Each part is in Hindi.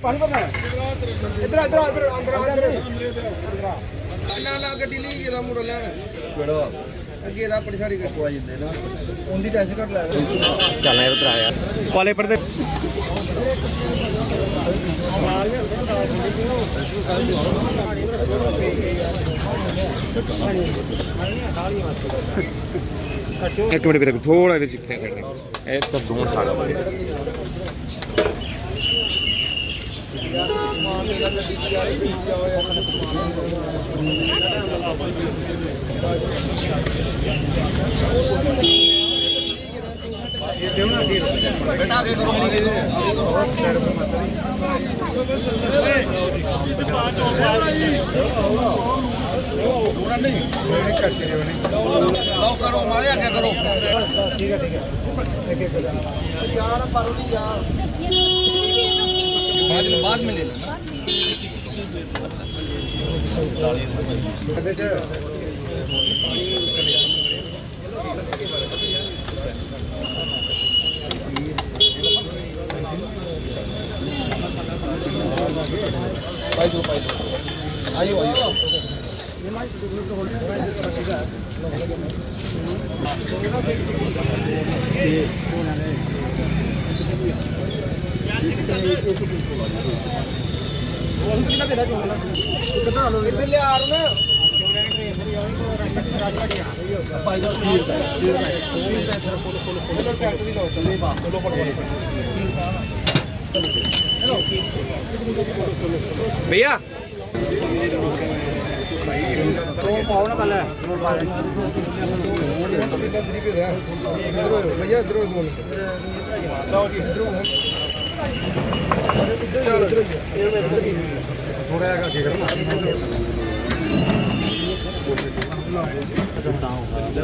ना ना गड्डी ली गेदा मुड़ा लैन केड़ा अगे दा बड़ी सारी गड्डी आ जिंदे ना उंदी टैक्सी कट लै चलना उधर आया कॉलेज पढ़दे एक मिनट मेरे को थोड़ा इधर चिक सेकंड एक तो दोनों साल करो माया क्या करो ठीक है बाद में ले लेना आइयो भैया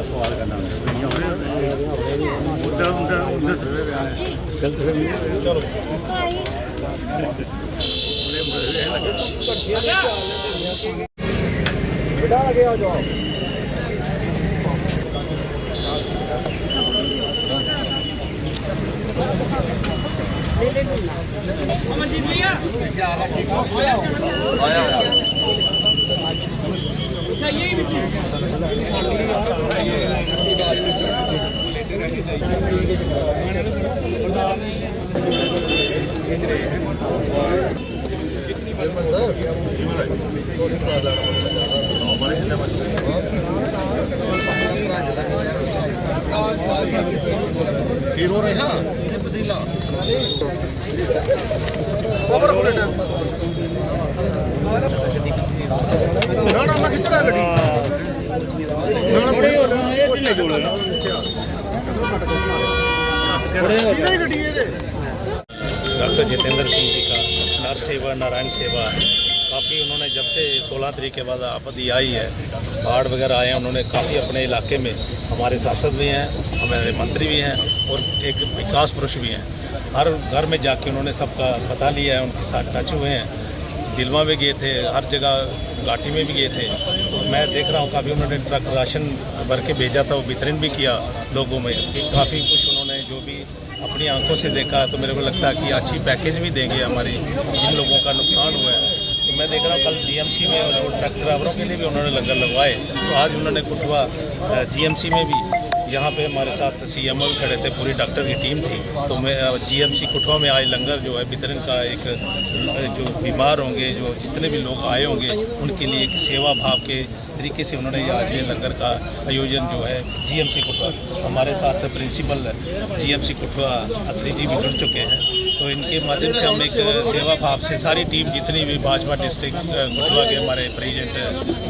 सवाल करना बेटा लगे आ जाओ ले ले अमरजीत भैया आया अच्छा यही बच्चे हीरो रहे हैं पतीला ना ना मैं कितना गड्डी डॉक्टर जितेंद्र सिंह जी का नर सेवा नारायण सेवा है काफ़ी उन्होंने जब से 16 तारीख के बाद आपत्ति आई है बाढ़ वगैरह आए हैं उन्होंने काफ़ी अपने इलाके में हमारे सांसद भी हैं हमारे मंत्री भी हैं और एक विकास पुरुष भी हैं हर घर में जाके उन्होंने सबका पता लिया है उनके साथ टच हुए हैं दिलवा में गए थे हर जगह घाटी में भी गए थे तो मैं देख रहा हूँ काफ़ी उन्होंने ट्रक राशन भर के भेजा था वो वितरण भी किया लोगों में काफ़ी कुछ उन्होंने जो भी अपनी आंखों से देखा तो मेरे को लगता है कि अच्छी पैकेज भी देंगे हमारे जिन लोगों का नुकसान हुआ है तो मैं देख रहा हूँ कल जीएमसी में और ट्रक ड्राइवरों के लिए भी उन्होंने लंगर लगवाए तो आज उन्होंने कुटवा जीएमसी में भी यहाँ पे हमारे साथ सीएमओ भी खड़े थे पूरी डॉक्टर की टीम थी तो मैं जीएमसी कुटवा में आज लंगर जो है वितरण का एक जो बीमार होंगे जो जितने भी लोग आए होंगे उनके लिए एक सेवा भाव के तरीके से उन्होंने आज ये लंगर का आयोजन जो है जीएमसी कुटवा हमारे साथ प्रिंसिपल जीएमसी कुटवा अत्री जी भी जुड़ चुके हैं तो इनके माध्यम से हम एक सेवा भाव से सारी टीम जितनी भी भाजपा डिस्ट्रिक्ट कुटवा के हमारे प्रेसिडेंट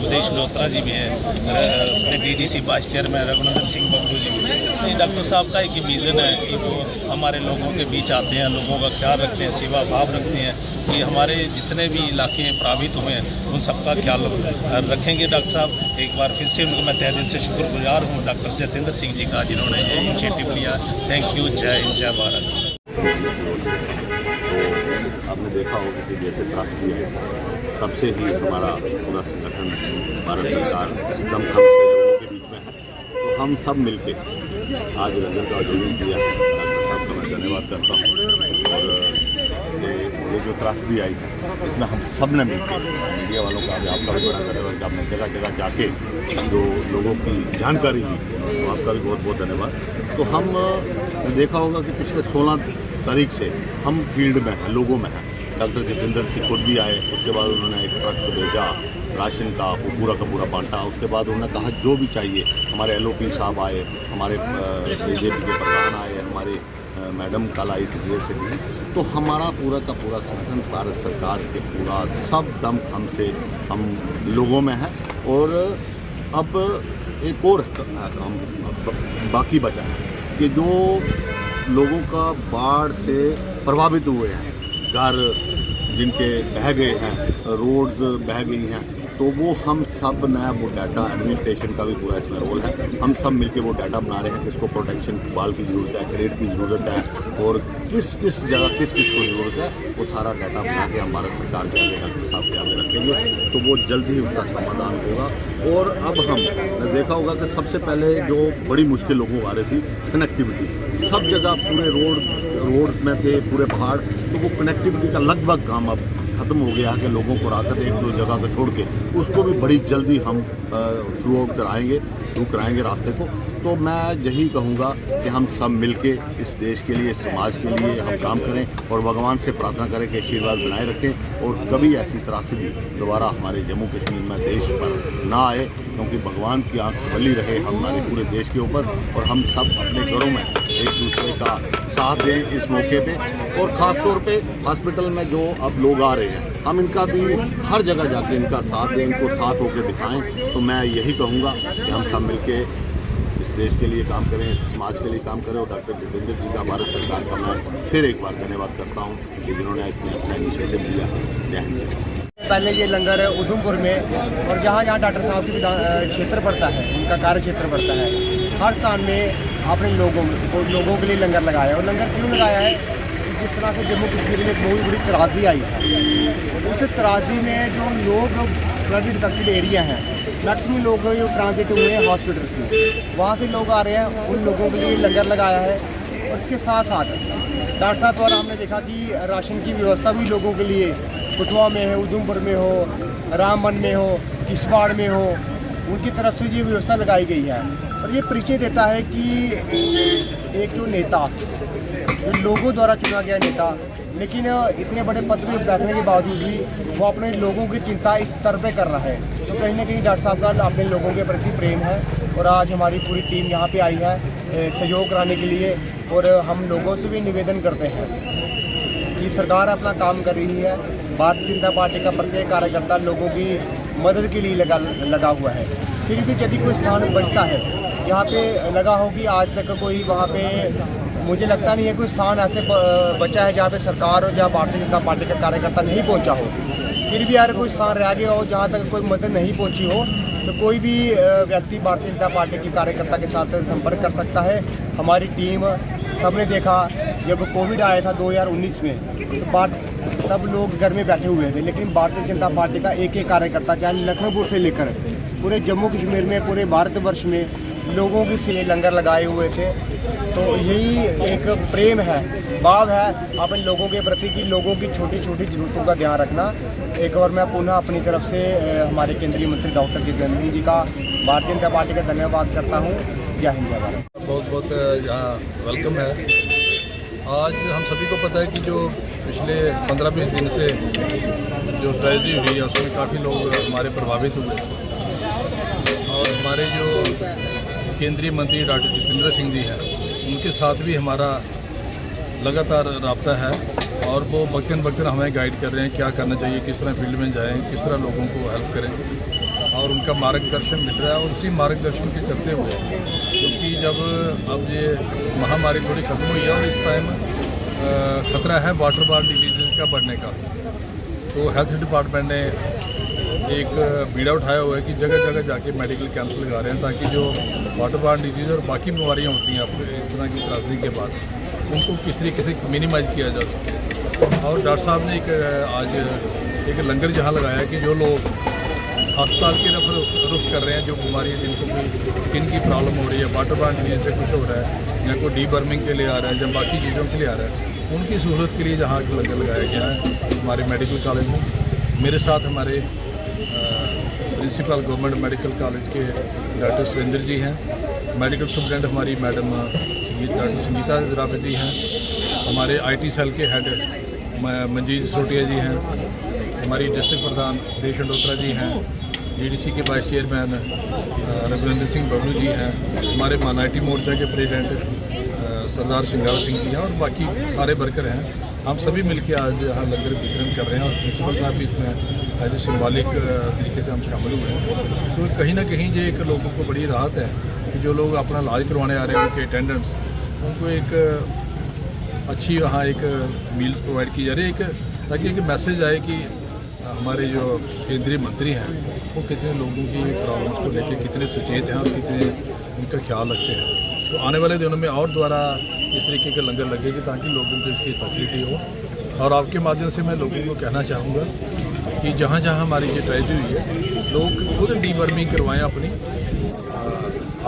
उदेश लोत्रा जी भी हैं DDC vice chairman Raghunandan Singh Babbu ji भी हैं डॉक्टर साहब का एक विज़न है कि वो हमारे लोगों के बीच आते हैं लोगों का ख्याल रखते हैं सेवा भाव रखते हैं कि हमारे जितने भी इलाके प्रभावित हुए हैं उन सबका ख्याल रखेंगे डॉक्टर साहब एक बार फिर से उनको मैं तहे दिल से शुक्रगुजार हूँ डॉक्टर जितेंद्र सिंह जी का जिन्होंने ये इनिशिएटिव लिया थैंक यू जय हिंद जय भारत। आपने देखा होगा कि जैसे त्रासदी है तब से ही हमारा पूरा संगठन भारत सरकार एकदम हम से लोगों के बीच में है तो हम सब मिलके आज लंगर का आयोजन किया डॉक्टर साहब का मैं धन्यवाद करता हूँ और ये जो त्रासदी आई है इसमें हम सब ने मिलकर, मीडिया वालों का भी आपका भी बड़ा धन्यवाद, आपने जगह जगह जाके जो लोगों की जानकारी दी तो आपका भी बहुत बहुत धन्यवाद। तो हम देखा होगा कि पिछले 16 तारीख से हम फील्ड में हैं, लोगों में हैं। डॉक्टर जितेंद्र सिंह खुद भी आए, उसके बाद उन्होंने एक ट्रक भेजा राशन का, वो पूरा का पूरा बांटा। उसके बाद उन्होंने कहा जो भी चाहिए, हमारे LOP साहब आए, हमारे BJP के प्रधान आए, हमारे मैडम कल आई थी DSP, तो हमारा पूरा का पूरा संगठन भारत सरकार के पूरा सब दम हम लोगों में है। और अब एक और काम बाकी बचा है कि जो लोगों का बाढ़ से प्रभावित हुए हैं, घर जिनके बह गए हैं, रोड्स बह गई हैं, तो वो हम सब नया वो डाटा, एडमिनिस्ट्रेशन का भी पूरा इसमें रोल है, हम सब मिलके वो डाटा बना रहे हैं किसको प्रोटेक्शन बाल की ज़रूरत है, क्रेड की ज़रूरत है और किस किस जगह किस किस को ज़रूरत है, वो सारा डाटा बना के हम भारत सरकार के आगे डॉक्टर साहब के आगे रखेंगे, तो वो जल्द ही उसका समाधान होगा। और अब हमने देखा होगा कि सबसे पहले जो बड़ी मुश्किल लोगों को आ रही थी, कनेक्टिविटी, सब जगह पूरे रोड्स में थे, पूरे पहाड़, तो वो कनेक्टिविटी का लगभग काम अब ख़त्म हो गया कि लोगों को राहत एक दो जगह को छोड़ के उसको भी बड़ी जल्दी हम थ्रू कराएंगे रास्ते को। तो मैं यही कहूँगा कि हम सब मिलके इस देश के लिए, समाज के लिए हम काम करें और भगवान से प्रार्थना करें कि आशीर्वाद बनाए रखें और कभी ऐसी त्रासदी दोबारा हमारे जम्मू कश्मीर में देश पर ना आए, क्योंकि भगवान की आंख सबली रहे हमारे पूरे देश के ऊपर और हम सब अपने घरों में एक दूसरे का साथ दें इस मौके पे। और ख़ास तौर पे हॉस्पिटल में जो अब लोग आ रहे हैं, हम इनका भी हर जगह जाके इनका साथ दें, इनको साथ होकर दिखाएं। तो मैं यही कहूँगा कि हम सब मिलके इस देश के लिए काम करें, इस समाज के लिए काम करें। और डॉक्टर जितेंद्र जी का, भारत सरकार का मैं फिर एक बार धन्यवाद करता हूँ कि जिन्होंने इतनी अच्छा इनिशिएटिव लिया। जय हिंद। पहले ये लंगर उधमपुर में और जहाँ जहाँ डॉक्टर साहब की क्षेत्र पड़ता है, उनका कार्य क्षेत्र पड़ता है, हर स्थान में आपने लोगों के लिए लंगर लगाया है। और लंगर क्यों लगाया है? जिस तरह से जम्मू कश्मीर में एक बहुत बड़ी त्रासदी आई है, उस त्रासदी में जो लोग फ्लड इन्फेक्टेड एरिया हैं, मैक्सिमम लोग जो ट्रांजिट हुए हैं हॉस्पिटल्स में, वहाँ से लोग आ रहे हैं, उन लोगों के लिए लंगर लगाया है। और इसके साथ साथ डॉक्टर साहब द्वारा हमने देखा कि राशन की व्यवस्था भी लोगों के लिए कठुआ में है, उधमपुर में हो, रामबन में हो, किश्तवाड़ में हो, उनकी तरफ से ये व्यवस्था लगाई गई है। और ये परिचय देता है कि एक जो नेता, जो लोगों द्वारा चुना गया नेता, लेकिन इतने बड़े पद पे बैठने के बावजूद भी वो अपने लोगों की चिंता इस स्तर पे कर रहा है, तो कहीं ना कहीं डॉक्टर साहब का अपने लोगों के प्रति प्रेम है। और आज हमारी पूरी टीम यहाँ पे आई है सहयोग कराने के लिए। और हम लोगों से भी निवेदन करते हैं कि सरकार अपना काम कर रही है, भारतीय जनता पार्टी का प्रत्येक कार्यकर्ता लोगों की मदद के लिए लगा हुआ है। फिर भी यदि कोई स्थान बचता है जहाँ पे लगा हो कि आज तक कोई वहाँ पे, मुझे लगता नहीं है कोई स्थान ऐसे बचा है जहाँ पे सरकार और जहाँ भारतीय जनता पार्टी का कार्यकर्ता नहीं पहुँचा हो। फिर भी अगर कोई स्थान रह गया हो जहाँ तक कोई मदद नहीं पहुँची हो, तो कोई भी व्यक्ति भारतीय जनता पार्टी के कार्यकर्ता के साथ संपर्क कर सकता है। हमारी टीम, सबने देखा जब कोविड आया था 2019 में, तो सब लोग घर में बैठे हुए थे, लेकिन भारतीय जनता पार्टी का एक एक कार्यकर्ता, चाहे लखनऊ से लेकर पूरे जम्मू कश्मीर में, पूरे भारतवर्ष में लोगों के लिए लंगर लगाए हुए थे। तो यही एक प्रेम है, भाव है अपन लोगों के प्रति कि लोगों की छोटी छोटी ज़रूरतों का ध्यान रखना। एक और मैं पुनः अपनी तरफ से हमारे केंद्रीय मंत्री डॉक्टर जितेंद्र सिंह जी का, भारतीय जनता पार्टी का धन्यवाद करता हूँ। जय हिंद, जय भारत। बहुत बहुत यहाँ वेलकम है। आज हम सभी को पता है कि जो पिछले 15-20 दिन से जो ट्रेजेडी हुई है उसमें काफ़ी लोग हमारे प्रभावित हुए, और हमारे जो केंद्रीय मंत्री डॉक्टर जितेंद्र सिंह जी हैं, उनके साथ भी हमारा लगातार रब्ता है और वो वक्तन हमें गाइड कर रहे हैं क्या करना चाहिए, किस तरह फील्ड में जाएँ, किस तरह लोगों को हेल्प करें, और उनका मार्गदर्शन मिल रहा है। और उसी मार्गदर्शन के चलते हुए, क्योंकि जब अब ये महामारी थोड़ी ख़त्म हुई है और इस टाइम ख़तरा है वाटरबॉर्न डिजीज़ का बढ़ने का, तो हेल्थ डिपार्टमेंट ने एक बीड़ा उठाया हुआ है कि जगह जगह जाके मेडिकल कैंप्स लगा रहे हैं, ताकि जो वाटरबॉर्न डिजीज़ और बाकी बीमारियाँ होती हैं आपको इस तरह की त्रासदी के बाद, उनको किस तरीके से मिनिमाइज़ किया जा सके। और डॉक्टर साहब ने आज एक लंगर जहाँ लगाया कि जो लोग अस्पताल की तरफ रुख कर रहे हैं, जो बीमारी है, जिनको कोई स्किन की प्रॉब्लम हो रही है, वाटरबॉर्न डिजीज़ से कुछ हो रहा है, या कोई डीबर्मिंग के लिए आ रहा है, या बाकी चीज़ों के लिए आ रहा है, उनकी सहूलत के लिए जहाँ लंगर लगाया गया है हमारे मेडिकल कॉलेज में। मेरे साथ हमारे प्रिंसिपल गवर्नमेंट मेडिकल कॉलेज के डॉक्टर सुरेंद्र जी हैं, मेडिकल सुप्रेंट हमारी मैडम डॉक्टर संगीता रावत जी हैं, हमारे IT सेल के हेड मंजीत सोटिया जी हैं, हमारी डिस्ट्रिक्ट प्रधान देश अंडोत्रा जी हैं, GDC के वाइस चेयरमैन रघुविंदर सिंह बबलू जी हैं, हमारे माइनॉरिटी मोर्चा के प्रेसिडेंट सरदार सिंगार सिंह जी हैं और बाकी सारे वर्कर हैं। हम सभी मिलकर आज यहाँ लंगर वितरण कर रहे हैं और प्रिंसिपल साहब भी इसमें एज ए सिम्बॉलिक तरीके से हम शामिल हुए हैं। तो कहीं ना कहीं ये एक लोगों को बड़ी राहत है कि जो लोग अपना इलाज करवाने आ रहे हैं उनके अटेंडेंट्स, उनको एक अच्छी वहाँ एक मील्स प्रोवाइड की जा रही है, एक ताकि एक मैसेज आए कि हमारे जो केंद्रीय मंत्री हैं वो कितने लोगों की प्रॉब्लम्स को लेकर कितने सचेत हैं और कितने उनका ख्याल रखते हैं। तो आने वाले दिनों में और दोबारा इस तरीके के लंगर लगेगी ताकि लोगों को इसकी फैसिलिटी हो। और आपके माध्यम से मैं लोगों को कहना चाहूँगा कि जहाँ जहाँ हमारी ये ट्रेजेडी हुई है, लोग खुद डीवर्मिंग करवाएँ अपनी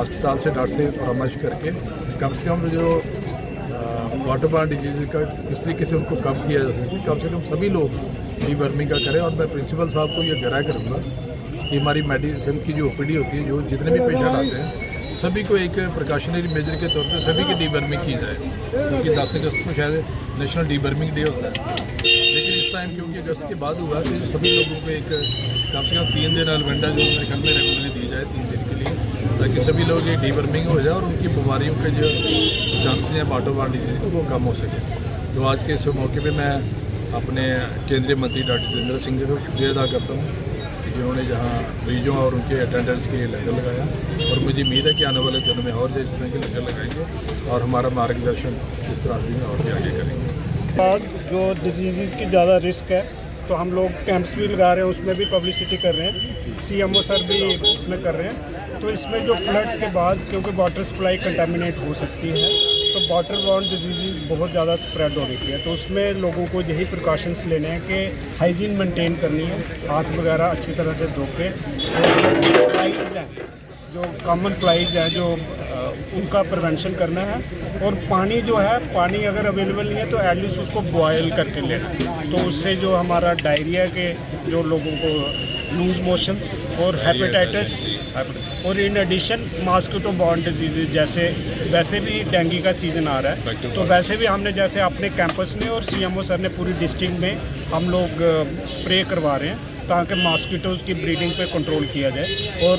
अस्पताल से डॉक्टर से परामर्श करके, कम से कम जो वाटर बॉर्न डिजीज़ का किस तरीके से उनको कम किया जा सके, कम से कम सभी लोग डीवर्मिंग का करें। और मैं प्रिंसिपल साहब को ये गराह करूँगा कि हमारी मेडिसिन की जो OPD होती है, जो जितने भी पेशेंट आते हैं सभी को एक प्रिकॉशनरी मेजर के तौर पे सभी की डीवर्मिंग की जाए, क्योंकि 10 अगस्त को शायद नेशनल डीवर्मिंग डे होता है, लेकिन इस टाइम क्योंकि अगस्त के बाद हुआ तो सभी लोगों को एक कम से कम 3 दिन अलवेंडा जो मेरे ख्याल में रेगुलरली दी जाए 3 दिन के लिए, ताकि सभी लोग एक डीवर्मिंग हो जाए और उनकी बीमारियों के जो चांसेस हैं वाटर बॉर्न डिजीज वो कम हो सके। तो आज के इस मौके पर मैं अपने केंद्रीय मंत्री डॉक्टर जितेंद्र सिंह को शुक्रिया अदा करता हूँ जिन्होंने जहाँ मरीजों और उनके अटेंडेंट्स के लिए लंगर लगाया, और मुझे उम्मीद है कि आने वाले दिनों में और इस तरह के लंगर लगाएंगे और हमारा मार्गदर्शन इस तरह में और भी आगे करेंगे। जो डिजीज़ की ज़्यादा रिस्क है तो हम लोग कैंप्स भी लगा रहे हैं, उसमें भी पब्लिसिटी कर रहे हैं, CMO सर भी इसमें कर रहे हैं। तो इसमें जो फ्लड्स के बाद क्योंकि वाटर सप्लाई कंटामिनेट हो सकती है तो वाटर बॉर्न डिजीज़ बहुत ज़्यादा स्प्रेड हो रही है, तो उसमें लोगों को यही प्रिकॉशंस लेने हैं कि हाइजीन मेंटेन करनी है, हाथ वगैरह अच्छी तरह से धो के, फ्लाइज हैं जो कॉमन फ्लाइज हैं जो उनका प्रिवेंशन करना है, और पानी जो है, पानी अगर अवेलेबल नहीं है तो एटलीस्ट उसको बॉयल करके लेना, तो उससे जो हमारा डायरिया के जो लोगों को लूज मोशंस और हेपेटाइटिस, और in addition mosquito borne diseases जैसे वैसे भी डेंगू का सीज़न आ रहा है, तो वैसे भी हमने जैसे अपने कैंपस में और CMO सर ने पूरी डिस्ट्रिक्ट में हम लोग स्प्रे करवा रहे हैं ताकि मॉस्किटोज़ की ब्रीडिंग पे कंट्रोल किया जाए। और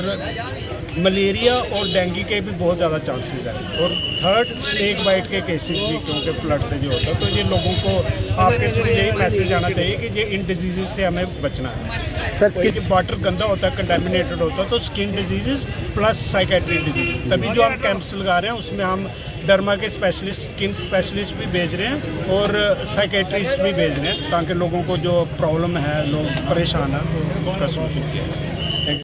मलेरिया और डेंगू के भी बहुत ज़्यादा चांसेस हैं, और थर्ड स्नेक बाइट के केसेस भी क्योंकि फ्लड से जो होता है, तो ये लोगों को आपके थ्रू यही मैसेज आना चाहिए कि ये इन डिजीज़ से हमें बचना है। तो वाटर गंदा होता है, कंटामिनेटेड होता है, तो skin disease plus psychiatric disease, तभी जो हम कैंप्स लगा रहे हैं उसमें हम डर्मा के स्पेशलिस्ट, स्किन स्पेशलिस्ट भी भेज रहे हैं और साइकेट्रिस्ट भी भेज रहे हैं ताकि लोगों को जो प्रॉब्लम है, लोग परेशान हैं, तो उसका सोल्यूशन किया जाए।